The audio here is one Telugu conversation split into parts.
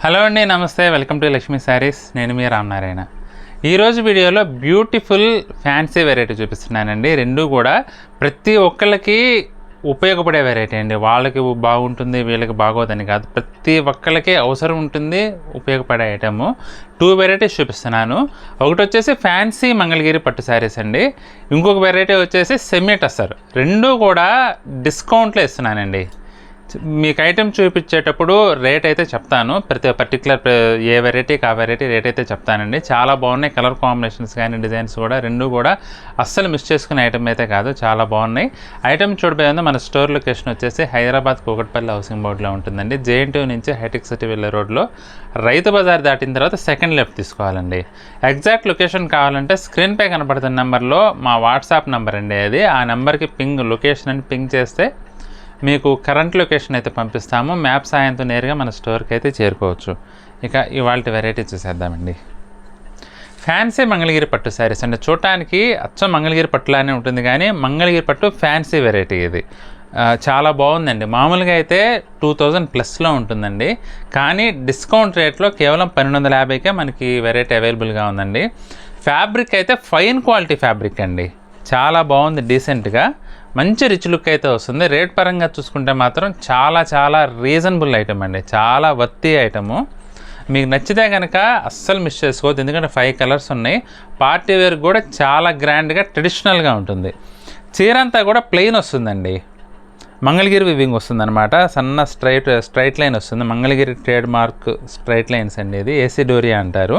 హలో అండి, నమస్తే. Welcome to Lakshmi saris. నేను మీ రామనారాయణ. ఈరోజు వీడియోలో బ్యూటిఫుల్ ఫ్యాన్సీ వెరైటీ చూపిస్తున్నానండి. రెండు కూడా ప్రతి ఒక్కళ్ళకి ఉపయోగపడే వెరైటీ అండి. వాళ్ళకి బాగుంటుంది, వీళ్ళకి బాగోదని కాదు, ప్రతి ఒక్కళ్ళకి అవసరం ఉంటుంది, ఉపయోగపడే ఐటము. 2 వెరైటీస్ చూపిస్తున్నాను. ఒకటి వచ్చేసి ఫ్యాన్సీ మంగళగిరి పట్టు శారీస్ అండి. ఇంకొక వెరైటీ వచ్చేసి సెమీ టస్సర్. రెండు కూడా డిస్కౌంట్లో ఇస్తున్నానండి. మీకు ఐటెం చూపించేటప్పుడు రేట్ అయితే చెప్తాను. ప్రతి పర్టికులర్ ఏ వెరైటీకి ఆ వెరైటీ రేట్ అయితే చెప్తానండి. చాలా బాగున్నాయి. కలర్ కాంబినేషన్స్ కానీ డిజైన్స్ కూడా రెండు కూడా అస్సలు మిస్ చేసుకునే ఐటమ్ అయితే కాదు, చాలా బాగున్నాయి. ఐటమ్ చూడబోయేందు మన స్టోర్ లొకేషన్ వచ్చేసి హైదరాబాద్ కూకట్పల్లి హౌసింగ్ బోర్డులో ఉంటుందండి. జేఎన్టీ నుంచి హైటెక్ సిటీ వెళ్ళే రోడ్లో రైతు బజార్ దాటిన తర్వాత సెకండ్ లెఫ్ట్ తీసుకోవాలండి. ఎగ్జాక్ట్ లొకేషన్ కావాలంటే స్క్రీన్పై కనపడుతున్న నెంబర్లో మా వాట్సాప్ నెంబర్ అండి అది. ఆ నెంబర్కి లొకేషన్ అని పింగ్ చేస్తే మీకు కరెంట్ లొకేషన్ అయితే పంపిస్తాము. మ్యాప్ సాయంతో నేరుగా మన స్టోర్కి అయితే చేరుకోవచ్చు. ఇక ఇవాళ వెరైటీ చూసేద్దామండి. ఫ్యాన్సీ మంగళగిరి పట్టు శారీస్ అండి. చూడటానికి అచ్చం మంగళగిరి పట్టులానే ఉంటుంది, కానీ మంగళగిరి పట్టు ఫ్యాన్సీ వెరైటీ ఇది. చాలా బాగుందండి. మామూలుగా అయితే 2000 ప్లస్లో ఉంటుందండి, కానీ డిస్కౌంట్ రేట్లో కేవలం 1250కే మనకి వెరైటీ అవైలబుల్గా ఉందండి. ఫ్యాబ్రిక్ అయితే ఫైన్ క్వాలిటీ ఫ్యాబ్రిక్ అండి. చాలా బాగుంది, డీసెంట్గా మంచి రిచ్ లుక్ అయితే వస్తుంది. రేట్ పరంగా చూసుకుంటే మాత్రం చాలా రీజనబుల్ ఐటమ్ అండి. చాలా వర్తీ ఐటము. మీకు నచ్చితే కనుక అస్సలు మిస్ చేసుకోవద్దు, ఎందుకంటే 5 కలర్స్ ఉన్నాయి. పార్టీ వేర్ కూడా చాలా గ్రాండ్గా ట్రెడిషనల్గా ఉంటుంది. చీర అంతా కూడా ప్లెయిన్ వస్తుందండి. మంగళగిరి వివింగ్ వస్తుందన్నమాట. సన్న స్ట్రైట్ లైన్ వస్తుంది. Mangalagiri trade mark straight lines అండి. ఇది ఏసీ డోరియా అంటారు.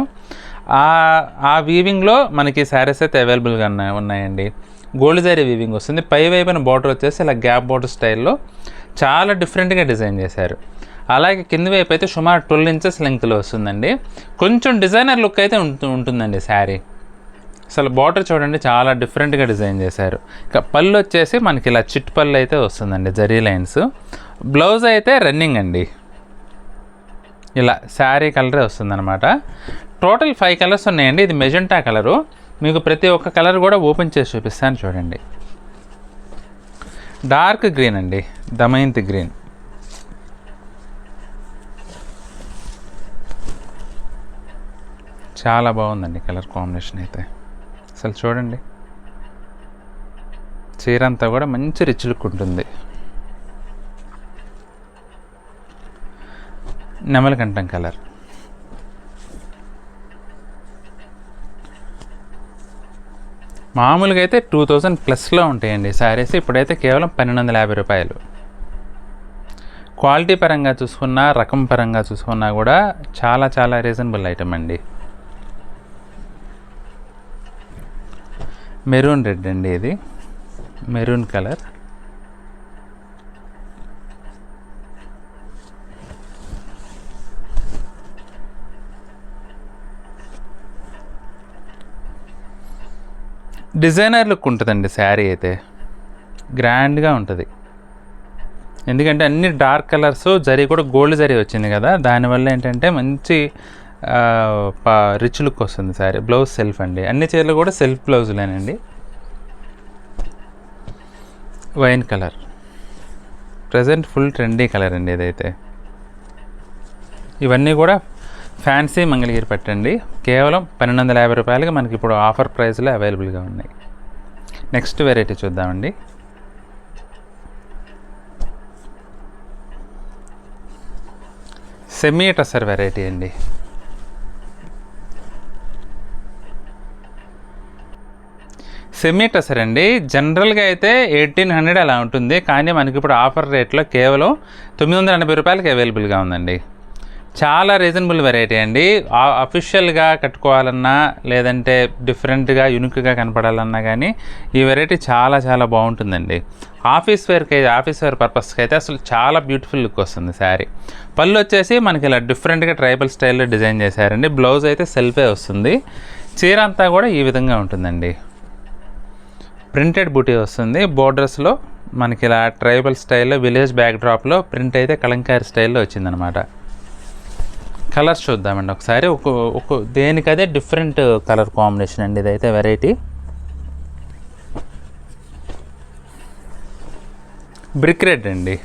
ఆ వీవింగ్లో మనకి శారీస్ అయితే అవైలబుల్గా ఉన్నాయండి. గోల్డ్ జరీ వీవింగ్ వస్తుంది. పై వైపున బార్డర్ వచ్చేసి ఇలా గ్యాప్ బార్డర్ స్టైల్లో చాలా డిఫరెంట్గా డిజైన్ చేశారు. అలాగే కింది వైపు అయితే సుమారు 12 ఇంచెస్ లెంగ్త్లో వస్తుందండి. కొంచెం డిజైనర్ లుక్ అయితే ఉంటుందండి శారీ. అసలు బార్డర్ చూడండి, చాలా డిఫరెంట్గా డిజైన్ చేశారు. ఇక పళ్ళు వచ్చేసి మనకి ఇలా చిట్ పళ్ళు అయితే వస్తుందండి, జరీ లైన్స్. బ్లౌజ్ అయితే రన్నింగ్ అండి. ఇలా శారీ కలరే వస్తుందన్నమాట. టోటల్ 5 కలర్స్ ఉన్నాయండి. ఇది మెజెంటా కలరు. మీకు ప్రతి ఒక్క కలర్ కూడా ఓపెన్ చేసి చూపిస్తాను చూడండి. డార్క్ గ్రీన్ అండి, దమయంతి గ్రీన్. చాలా బాగుందండి కలర్ కాంబినేషన్ అయితే. అసలు చూడండి, చీర అంతా కూడా మంచి రిచ్ లుక్ ఉంటుంది. నెమలికంఠం కలర్. మామూలుగా అయితే 2000 ప్లస్లో ఉంటాయండి శారీస్. ఇప్పుడైతే కేవలం 1250 రూపాయలు. క్వాలిటీ పరంగా చూసుకున్నా, రకం పరంగా చూసుకున్నా కూడా చాలా రీజనబుల్ ఐటమ్ అండి. మెరూన్ రెడ్ అండి, ఇది మెరూన్ కలర్. డిజైనర్ లుక్ ఉంటుందండి శారీ అయితే. గ్రాండ్గా ఉంటుంది, ఎందుకంటే అన్ని డార్క్ కలర్స్. జరీ కూడా గోల్డ్ జరీ వచ్చింది కదా, దానివల్ల ఏంటంటే మంచి రిచ్ లుక్ వస్తుంది శారీ. బ్లౌజ్ సెల్ఫ్ అండి. అన్ని చీరలు కూడా సెల్ఫ్ బ్లౌజులేనండి. Wine colour present full trendy colour అండి ఇదైతే. ఇవన్నీ కూడా ఫ్యాన్సీ మంగళగిరి పట్టండి. కేవలం 1250 రూపాయలకి మనకి ఇప్పుడు ఆఫర్ ప్రైస్లో అవైలబుల్గా ఉన్నాయి. నెక్స్ట్ వెరైటీ చూద్దామండి. సెమీ టస్సర్ వెరైటీ అండి. సెమీ టస్సర్ అండి. జనరల్గా అయితే 1800 అలా ఉంటుంది, కానీ మనకి ఇప్పుడు ఆఫర్ రేట్లో కేవలం 980 రూపాయలకి అవైలబుల్గా ఉందండి. చాలా రీజనబుల్ వెరైటీ అండి. అఫీషియల్గా కట్టుకోవాలన్నా, లేదంటే డిఫరెంట్గా యూనిక్గా కనపడాలన్నా కానీ ఈ వెరైటీ చాలా బాగుంటుందండి. ఆఫీస్ వేర్ పర్పస్కి అయితే అసలు చాలా బ్యూటిఫుల్ లుక్ వస్తుంది శారీ. పళ్ళు వచ్చేసి మనకి ఇలా డిఫరెంట్గా ట్రైబల్ స్టైల్లో డిజైన్ చేశారండి. బ్లౌజ్ అయితే సెల్ఫే వస్తుంది. చీర అంతా కూడా ఈ విధంగా ఉంటుందండి. ప్రింటెడ్ బూటీ వస్తుంది. బోర్డర్స్లో మనకి ఇలా ట్రైబల్ స్టైల్లో విలేజ్ బ్యాక్ డ్రాప్లో ప్రింట్ అయితే కలంకారీ స్టైల్లో వచ్చిందనమాట. కలర్స్ చూద్దామండి ఒకసారి. దేనికదే డిఫరెంట్ కలర్ కాంబినేషన్ అండి ఇదైతే వెరైటీ. బ్రిక్ రెడ్ అండి.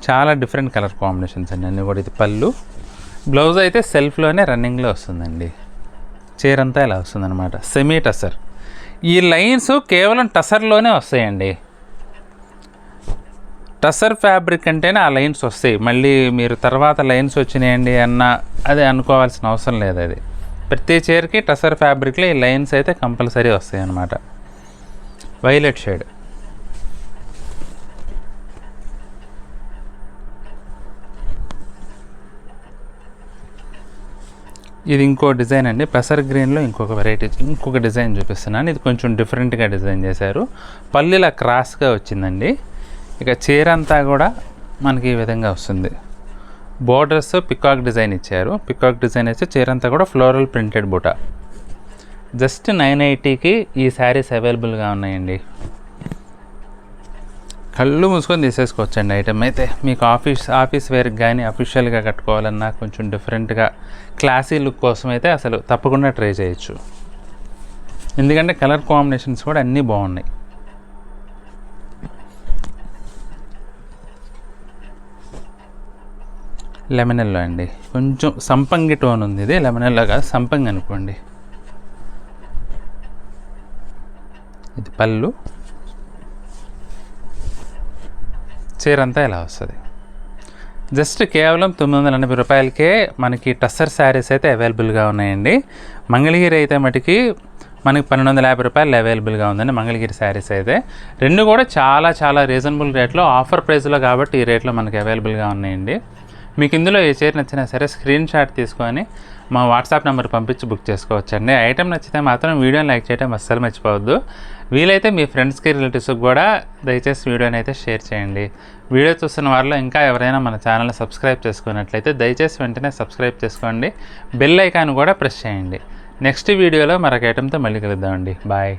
చాలా డిఫరెంట్ కలర్ కాంబినేషన్స్ అండి అన్నీ కూడా. ఇది పళ్ళు, బ్లౌజ్ అయితే సెల్ఫ్లోనే రన్నింగ్లో వస్తుందండి. చీర అంతా ఇలా వస్తుందన్నమాట, సెమీ టసర్. ఈ లైన్స్ కేవలం టసర్లోనే వస్తాయండి. టసర్ ఫ్యాబ్రిక్ అంటేనే ఆ లైన్స్ వస్తాయి. మళ్ళీ మీరు తర్వాత లైన్స్ వచ్చినాయండి అన్న అది అనుకోవాల్సిన అవసరం లేదు. అది ప్రతి చీరకి టసర్ ఫ్యాబ్రిక్లో ఈ లైన్స్ అయితే కంపల్సరీ వస్తాయి అన్నమాట. వైలెట్ షేడ్, ఇది ఇంకో డిజైన్ అండి. పెసర్ గ్రీన్లో ఇంకొక వెరైటీ, ఇంకొక డిజైన్ చూపిస్తున్నాను. ఇది కొంచెం డిఫరెంట్గా డిజైన్ చేశారు. పల్లీలా క్రాస్గా వచ్చిందండి. ఇక చీర అంతా కూడా మనకి ఈ విధంగా వస్తుంది. బోర్డర్స్ పికాక్ డిజైన్ ఇచ్చారు. పికాక్ డిజైన్ ఇచ్చి చీర అంతా కూడా ఫ్లోరల్ ప్రింటెడ్ బూటా. జస్ట్ 980కి ఈ శారీస్ అవైలబుల్గా ఉన్నాయండి. కళ్ళు మూసుకొని తీసేసుకోవచ్చండి ఐటమ్ అయితే. మీకు ఆఫీస్ వేర్కి కానీ అఫీషియల్గా కట్టుకోవాలన్నా కొంచెం డిఫరెంట్గా క్లాసీ లుక్ కోసం అయితే అసలు తప్పకుండా ట్రై చేయొచ్చు. ఎందుకంటే కలర్ కాంబినేషన్స్ కూడా అన్నీ బాగున్నాయి. లెమనెల్లో అండి, కొంచెం సంపంగి టోన్ ఉంది. ఇది లెమనెల్లో కాదు, సంపంగి అనుకోండి. ఇది పళ్ళు, చీర అంతా ఇలా వస్తుంది. జస్ట్ కేవలం 980 రూపాయలకే మనకి టస్సర్ శారీస్ అయితే అవైలబుల్గా ఉన్నాయండి. మంగళగిరి అయితే మటుకి మనకి 1250 రూపాయలు అవైలబుల్గా ఉందండి మంగళగిరి శారీస్ అయితే. రెండు కూడా చాలా చాలా రీజనబుల్ రేట్లో, ఆఫర్ ప్రైస్లో కాబట్టి ఈ రేట్లో మనకి అవైలబుల్గా ఉన్నాయండి. మీకు ఇందులో ఏ చీర నచ్చినా సరే స్క్రీన్ షాట్ తీసుకొని మా వాట్సాప్ నెంబర్ పంపించి బుక్ చేసుకోవచ్చండి. ఐటమ్ నచ్చితే మాత్రం వీడియోని లైక్ చేయడం అస్సలు మర్చిపోవద్దు. వీలైతే మీ ఫ్రెండ్స్కి, రిలేటివ్స్కి కూడా దయచేసి వీడియోని అయితే షేర్ చేయండి. వీడియో చూస్తున్న వారిలో ఇంకా ఎవరైనా మన ఛానల్ని సబ్స్క్రైబ్ చేసుకున్నట్లయితే దయచేసి వెంటనే సబ్స్క్రైబ్ చేసుకోండి. బెల్ ఐకాన్ కూడా ప్రెస్ చేయండి. నెక్స్ట్ వీడియోలో మరొక ఐటమ్తో మళ్ళీ కలుద్దామండి. బాయ్.